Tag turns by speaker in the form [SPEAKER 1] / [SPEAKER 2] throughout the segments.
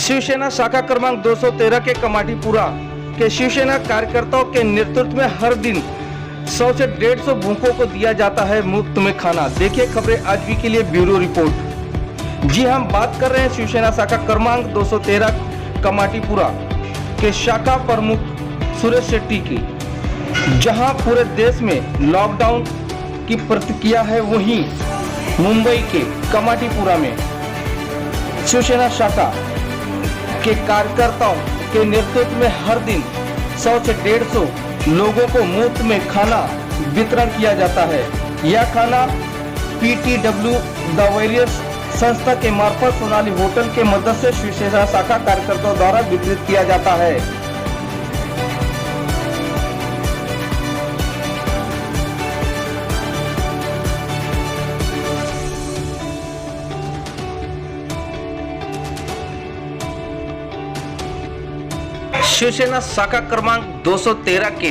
[SPEAKER 1] शिवसेना शाखा क्रमांक 213 के कमाटीपुरा के शिवसेना कार्यकर्ताओं के नेतृत्व में हर दिन 100 से 150 भूखों को दिया जाता है मुफ्त में खाना। देखिए खबरें आज भी के लिए ब्यूरो रिपोर्ट। जी हम बात कर रहे हैं शिवसेना शाखा क्रमांक 213 कमाटीपुरा के शाखा प्रमुख सुरेश शेट्टी की, जहां पूरे देश में लॉकडाउन की प्रतिक्रिया है, वहीं मुंबई के कमाटीपुरा में शिवसेना शाखा के कार्यकर्ताओं के नेतृत्व में हर दिन 100 से 150 लोगों को मुफ्त में खाना वितरण किया जाता है। यह खाना PTW द वॉरियर्स संस्था के मार्फत सोनाली होटल के मदद से शिवसेना शाखा कार्यकर्ताओं द्वारा वितरित किया जाता है। शिवसेना शाखा क्रमांक 213 के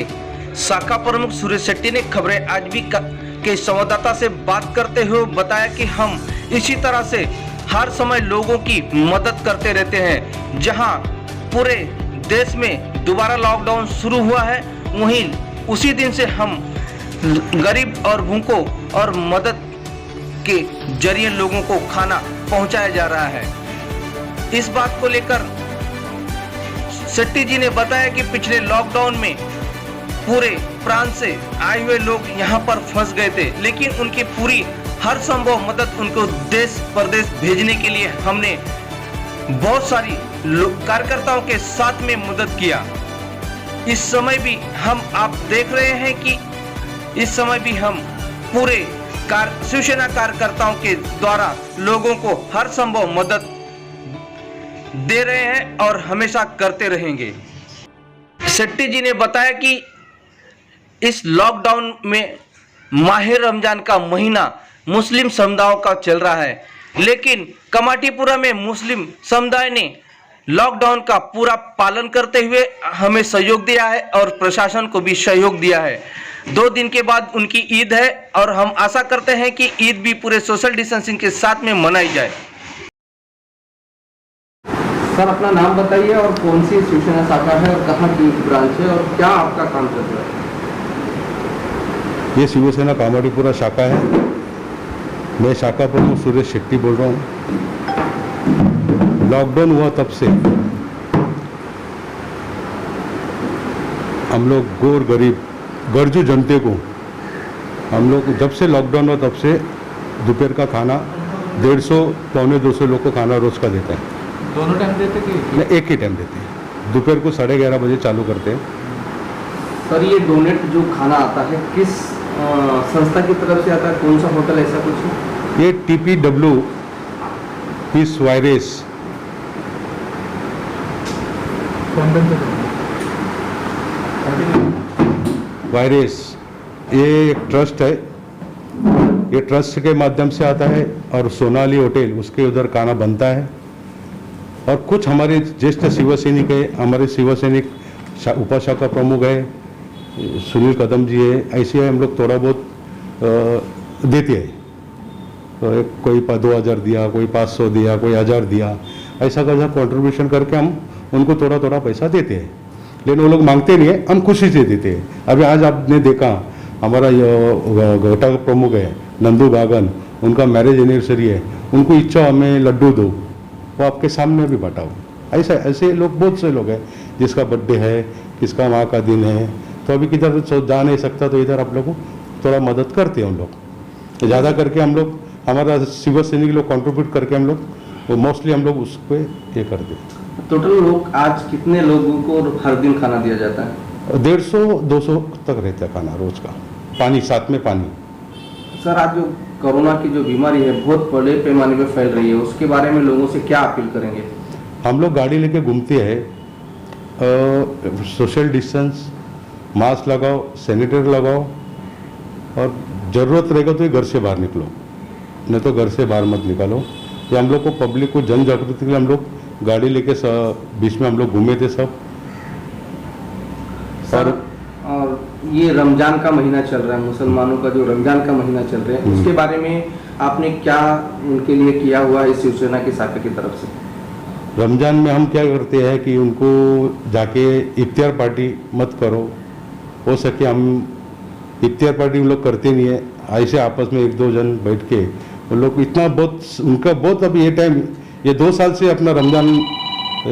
[SPEAKER 1] शाखा प्रमुख सुरेश शेट्टी ने खबरें आज भी के संवाददाता से बात करते हुए बताया कि हम इसी तरह से हर समय लोगों की मदद करते रहते हैं। जहां पूरे देश में दोबारा लॉकडाउन शुरू हुआ है, वहीं उसी दिन से हम गरीब और भूखों और मदद के जरिए लोगों को खाना पहुंचाया जा रहा है। इस बात को लेकर शेट्टी जी ने बताया कि पिछले लॉकडाउन में पूरे प्रांत से आए हुए लोग यहां पर फंस गए थे, लेकिन उनकी पूरी हर संभव मदद उनको देश प्रदेश भेजने के लिए हमने बहुत सारी कार्यकर्ताओं के साथ में मदद किया। इस समय भी हम आप देख रहे हैं कि इस समय भी हम पूरे शिवसेना कार्यकर्ताओं के द्वारा लोगों को हर संभव मदद दे रहे हैं और हमेशा करते रहेंगे। शेट्टी जी ने बताया कि इस लॉकडाउन में माह रमजान का महीना मुस्लिम समुदायों का चल रहा है, लेकिन कमाटीपुरा में मुस्लिम समुदाय ने लॉकडाउन का पूरा पालन करते हुए हमें सहयोग दिया है और प्रशासन को भी सहयोग दिया है। 2 दिन के बाद उनकी ईद है और हम आशा करते हैं कि ईद भी पूरे सोशल डिस्टेंसिंग के साथ में मनाई जाए। सर अपना नाम बताइए और कौन सी शिवसेना शाखा है और कहाँ की ब्रांच है और क्या आपका काम चल रहा है?
[SPEAKER 2] ये शिवसेना कमाटीपुरा शाखा है। मैं शाखा प्रमुख सुरेश शेट्टी बोल रहा हूँ। लॉकडाउन हुआ तब से हम लोग गोर गरीब गरजू जनते को हम लोग जब से लॉकडाउन हुआ तब से दोपहर का खाना 150 पौने 200 लोग को खाना रोज का देता है।
[SPEAKER 3] दोनों टाइम देते कि
[SPEAKER 2] नहीं, एक ही टाइम देते हैं। दोपहर को 11:30 बजे चालू करते हैं।
[SPEAKER 1] सर ये डोनेट जो खाना आता है किस संस्था की तरफ से आता है, कौन सा होटल ऐसा कुछ?
[SPEAKER 2] ये TPW पीस वायरस ये एक ट्रस्ट है। ये ट्रस्ट के माध्यम से आता है और सोनाली होटल उसके उधर खाना बनता है। और कुछ हमारे ज्येष्ठ शिव सैनिक है, हमारे शिव सैनिक उपाशाखा प्रमुख है, सुनील कदम जी है, ऐसे हम लोग थोड़ा बहुत देते हैं। तो कोई 2000 दिया, कोई 500 दिया, कोई 1000 दिया, ऐसा कंट्रीब्यूशन करके हम उनको थोड़ा थोड़ा पैसा देते हैं। लेकिन वो लोग मांगते नहीं है, हम खुशी से देते हैं। अभी आज आपने देखा हमारा घोटा प्रमुख है नंदू गागन, उनका मैरिज एनिवर्सरी है, उनको इच्छा हमें लड्डू दो, वो आपके सामने भी बांटाओ। ऐसे लोग बहुत से लोग हैं जिसका बर्थडे है, किसका माँ का दिन है, तो अभी किधर जा नहीं सकता, तो इधर आप लोग थोड़ा मदद करते हैं। हम लोग ज़्यादा करके हम लोग हमारा शिव सैनिक लोग कंट्रीब्यूट करके हम लोग मोस्टली हम लोग उस पर ये करते हैं।
[SPEAKER 1] टोटल लोग आज कितने लोगों को हर दिन खाना दिया जाता है?
[SPEAKER 2] 150-200 तक रहता है खाना रोज का। पानी साथ में पानी।
[SPEAKER 1] सर आज जो कोरोना की जो बीमारी है बहुत बड़े पैमाने पे फैल रही है, उसके बारे में लोगों से क्या अपील करेंगे?
[SPEAKER 2] हम लोग गाड़ी लेके घूमते हैं, सोशल डिस्टेंस, मास्क लगाओ, सैनिटाइजर लगाओ और ज़रूरत रहेगा तो घर से बाहर निकलो, नहीं तो घर से बाहर मत निकालो। ये हम लोग को पब्लिक को जन जागृति के लिए हम लोग गाड़ी लेके बीच में हम लोग घूमे थे सब।
[SPEAKER 1] और ये रमजान का महीना चल रहा है, मुसलमानों का जो रमजान का महीना चल रहा है, उसके बारे में आपने क्या उनके लिए किया हुआ है शिवसेना की शाखा की तरफ से?
[SPEAKER 2] रमज़ान में हम क्या करते हैं कि उनको जाके इफ्तार पार्टी मत करो, हो सके हम इफ्तार पार्टी उन लोग करते नहीं है, ऐसे आपस में एक दो जन बैठ के उन लोग इतना बहुत उनका बहुत अभी ये टाइम ये 2 साल से अपना रमज़ान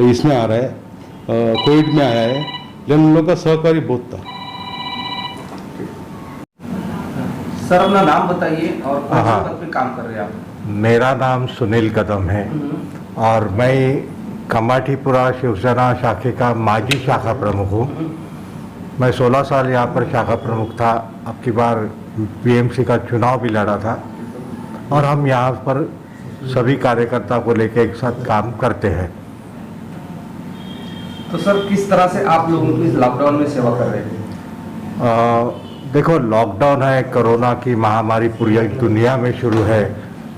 [SPEAKER 2] इसमें आ रहा है, कोविड में आया है, लेकिन उन लोग का सहकारी बहुत था।
[SPEAKER 1] सर अपना नाम बताइए और कौन से
[SPEAKER 3] हाँ।
[SPEAKER 1] पद पे काम कर रहे हैं आप?
[SPEAKER 3] मेरा नाम सुनील कदम है और मैं कमाटीपुरा शिवसेना शाखे का माजी शाखा प्रमुख हूँ। मैं 16 साल यहाँ पर शाखा प्रमुख था। अब की बार बीएमसी का चुनाव भी लड़ा था और हम यहाँ पर सभी कार्यकर्ता को लेकर एक साथ काम करते हैं।
[SPEAKER 1] तो सर किस तरह से आप लोगों की लॉकडाउन में सेवा कर रहे हैं?
[SPEAKER 3] देखो, लॉकडाउन है, कोरोना की महामारी पूरी दुनिया में शुरू है,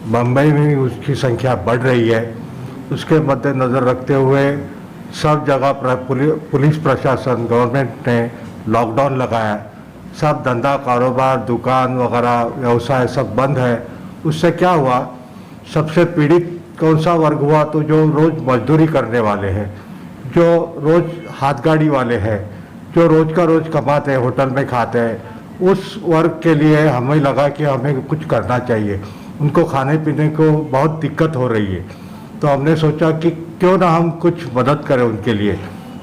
[SPEAKER 3] बम्बई में भी उसकी संख्या बढ़ रही है। उसके मद्देनज़र रखते हुए सब जगह पुलिस प्रशासन गवर्नमेंट ने लॉकडाउन लगाया। सब धंधा कारोबार दुकान वगैरह व्यवसाय सब बंद है। उससे क्या हुआ, सबसे पीड़ित कौन सा वर्ग हुआ? तो जो रोज़ मजदूरी करने वाले हैं, जो रोज़ हाथ गाड़ी वाले हैं, जो रोज़ का रोज़ कमाते हैं, होटल में खाते हैं, उस वर्ग के लिए हमें लगा कि हमें कुछ करना चाहिए। उनको खाने पीने को बहुत दिक्कत हो रही है, तो हमने सोचा कि क्यों ना हम कुछ मदद करें उनके लिए।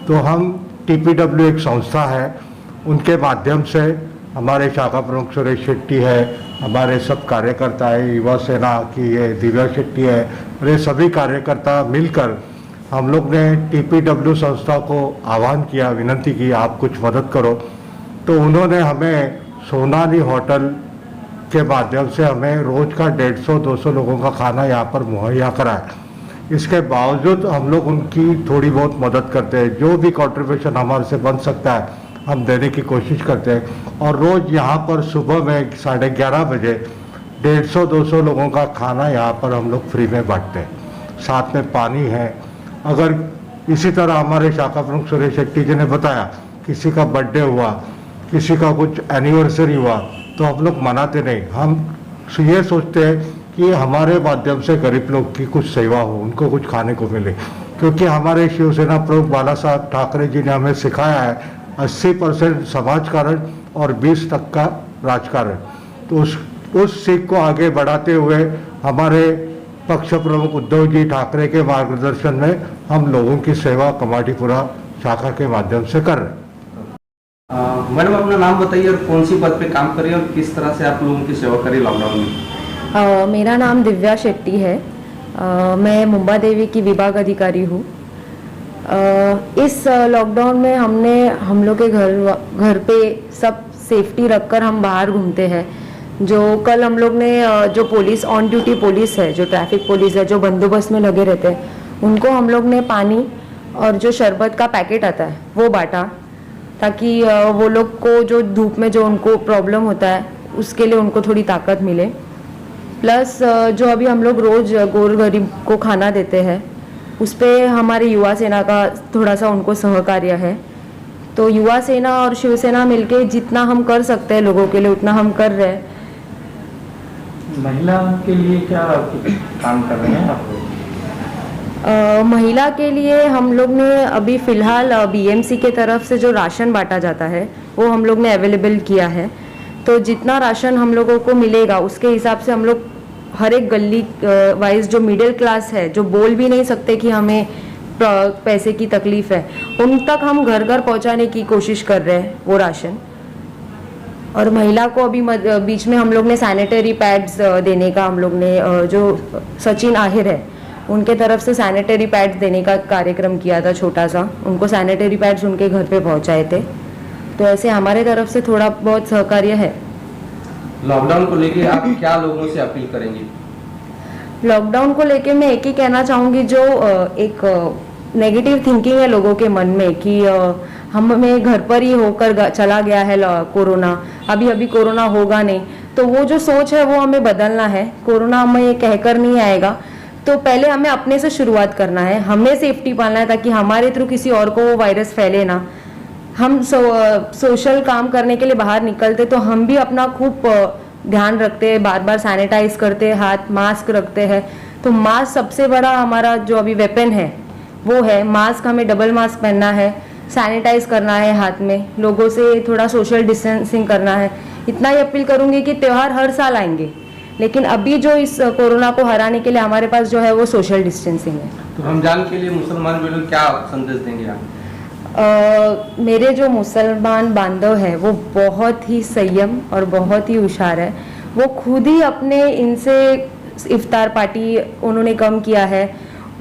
[SPEAKER 3] तो हम TPW एक संस्था है, उनके माध्यम से हमारे शाखा प्रमुख सुरेश शेट्टी है, हमारे सब कार्यकर्ता है, युवा सेना की है, दिव्या शेट्टी है, और ये सभी कार्यकर्ता मिलकर हम लोग ने TPW संस्था को आह्वान किया, विनती की आप कुछ मदद करो। तो उन्होंने हमें सोनाली होटल के माध्यम से हमें रोज़ का 150-200 लोगों का खाना यहाँ पर मुहैया कराया। इसके बावजूद हम लोग उनकी थोड़ी बहुत मदद करते हैं, जो भी कंट्रीब्यूशन हमारे से बन सकता है हम देने की कोशिश करते हैं। और रोज़ यहाँ पर सुबह में 11:30 बजे 150-200 लोगों का खाना यहाँ पर हम लोग फ्री में बांटते हैं, साथ में पानी है। अगर इसी तरह हमारे शाखा प्रमुख सुरेश शेट्टी जी ने बताया, किसी का बर्थडे हुआ, किसी का कुछ एनिवर्सरी हुआ, तो हम लोग मनाते नहीं। हम ये सोचते हैं कि हमारे माध्यम से गरीब लोग की कुछ सेवा हो, उनको कुछ खाने को मिले। क्योंकि हमारे शिवसेना प्रमुख बाला साहब ठाकरे जी ने हमें सिखाया है 80% समाजकारण और 20% राजकारण। तो उस सीख को आगे बढ़ाते हुए हमारे पक्ष प्रमुख उद्धव जी ठाकरे के मार्गदर्शन में हम लोगों की सेवा कमाटीपुरा शाखा के माध्यम से कर रहे हैं।
[SPEAKER 1] मैडम अपना नाम बताइए और कौन सी पद पे काम कर रही है और किस तरह से आप लोगों की सेवा करी लॉकडाउन में?
[SPEAKER 4] मेरा नाम दिव्या शेट्टी है। मैं मुंबा देवी की विभाग अधिकारी हूँ। इस लॉकडाउन में हम लोग के घर पे सब सेफ्टी रखकर हम बाहर घूमते हैं। जो कल हम लोग ने जो पुलिस ऑन ड्यूटी पुलिस है, जो ट्रैफिक पुलिस है, जो बंदोबस्त में लगे रहते हैं, उनको हम लोग ने पानी और जो शरबत का पैकेट आता है वो बांटा, ताकि वो लोग को जो धूप में जो उनको प्रॉब्लम होता है उसके लिए उनको थोड़ी ताकत मिले। प्लस जो अभी हम लोग रोज़ गोर गरीब को खाना देते हैं, उस पर हमारे युवा सेना का थोड़ा सा उनको सहकार्य है। तो युवा सेना और शिवसेना मिलके जितना हम कर सकते हैं लोगों के लिए उतना हम कर रहे हैं।
[SPEAKER 5] महिला के लिए क्या काम कर रहे हैं आप लोग?
[SPEAKER 4] महिला के लिए हम लोग ने अभी फ़िलहाल BMC के तरफ से जो राशन बांटा जाता है वो हम लोग ने अवेलेबल किया है। तो जितना राशन हम लोगों को मिलेगा उसके हिसाब से हम लोग हर एक गली वाइज जो मिडिल क्लास है, जो बोल भी नहीं सकते कि हमें पैसे की तकलीफ है, उन तक हम घर घर पहुंचाने की कोशिश कर रहे हैं वो राशन। और महिला को अभी बीच में हम लोग ने सैनिटरी पैड्स देने का, हम लोग ने जो सचिन आहिर है उनके तरफ से सैनिटरी पैड्स देने का कार्यक्रम किया था छोटा सा, उनको सैनिटरी पैड्स उनके घर पे पहुंचाए थे। तो ऐसे हमारे तरफ से थोड़ा बहुत सहकार्य है।
[SPEAKER 1] लॉकडाउन को लेके आप क्या लोगों से अपील करेंगे?
[SPEAKER 4] लॉकडाउन को लेके मैं एक ही कहना चाहूँगी, जो एक नेगेटिव थिंकिंग है लोगों के मन में कि हमें घर पर ही होकर चला गया है कोरोना, अभी कोरोना होगा नहीं, तो वो जो सोच है वो हमें बदलना है। कोरोना हमें कहकर नहीं आएगा, तो पहले हमें अपने से शुरुआत करना है, हमें सेफ्टी पालना है ताकि हमारे थ्रू किसी और को वो वायरस फैले ना। हम सोशल काम करने के लिए बाहर निकलते तो हम भी अपना खूब ध्यान रखते हैं, बार बार सैनिटाइज करते हैं, हाथ मास्क रखते हैं। तो मास्क सबसे बड़ा हमारा जो अभी वेपन है वो है। मास्क, हमें डबल मास्क पहनना है, सैनिटाइज करना है हाथ में, लोगों से थोड़ा सोशल डिस्टेंसिंग करना है। इतना ही अपील करूंगी कि त्यौहार हर साल आएंगे, लेकिन अभी जो इस कोरोना को हराने के लिए हमारे पास जो है वो सोशल डिस्टेंसिंग है।
[SPEAKER 1] तो रमजान के लिए मुसलमान भी लोग क्या संदेश देंगे आप?
[SPEAKER 4] मेरे जो मुसलमान बांधव है वो बहुत ही संयम और बहुत ही होशियार है। वो खुद ही अपने इनसे इफ्तार पार्टी उन्होंने कम किया है।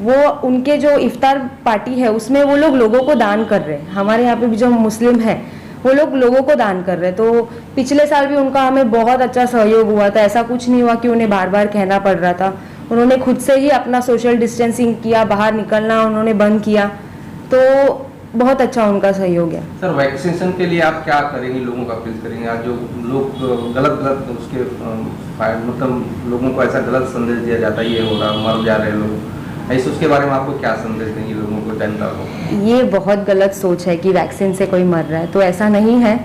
[SPEAKER 4] वो उनके जो इफ्तार पार्टी है उसमें वो लोग लोगों को दान कर रहे हैं। हमारे यहाँ पे भी जो मुस्लिम है वो लोग लोगों को दान कर रहे हैं। तो पिछले साल भी उनका हमें बहुत अच्छा सहयोग हुआ था। ऐसा कुछ नहीं हुआ कि उन्हें बार बार कहना पड़ रहा था। उन्होंने खुद से ही अपना सोशल डिस्टेंसिंग किया, बाहर निकलना उन्होंने बंद किया। तो बहुत अच्छा उनका सहयोग है।
[SPEAKER 1] सर, वैक्सीनेशन के लिए आप क्या करेंगे, लोगों का अपील करेंगे? आज जो लोग गलत उसके मतलब लोगों को ऐसा गलत संदेश दिया जाता है, ये हो रहा, मर जा रहे लोग, ऐसे उसके बारे में आपको क्या संदेश देंगे लोगों को, जनता को?
[SPEAKER 4] ये बहुत गलत सोच है कि वैक्सीन से कोई मर रहा है, तो ऐसा नहीं है।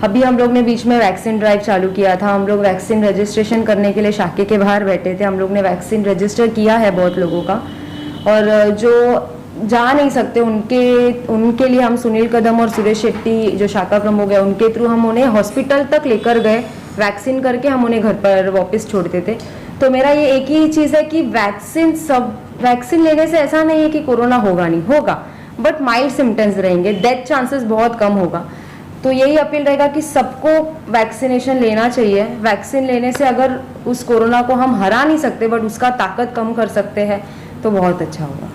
[SPEAKER 4] अभी हम लोग ने बीच में वैक्सीन ड्राइव चालू किया था। हम लोग वैक्सीन रजिस्ट्रेशन करने के लिए शाखे के बाहर बैठे थे। हम लोग ने वैक्सीन रजिस्टर किया है बहुत लोगों का, और जो जा नहीं सकते उनके लिए हम सुनील कदम और सुरेश शेट्टी जो शाखा प्रमुख है उनके थ्रू हम उन्हें हॉस्पिटल तक लेकर गए। वैक्सीन करके हम उन्हें घर पर वापस छोड़ते थे। तो मेरा ये एक ही चीज़ है कि वैक्सीन लेने से ऐसा नहीं है कि कोरोना होगा नहीं, होगा, बट माइल्ड सिम्टम्स रहेंगे, डेथ चांसेस बहुत कम होगा। तो यही अपील रहेगा कि सबको वैक्सीनेशन लेना चाहिए। वैक्सीन लेने से अगर उस कोरोना को हम हरा नहीं सकते बट उसका ताकत कम कर सकते हैं तो बहुत अच्छा होगा।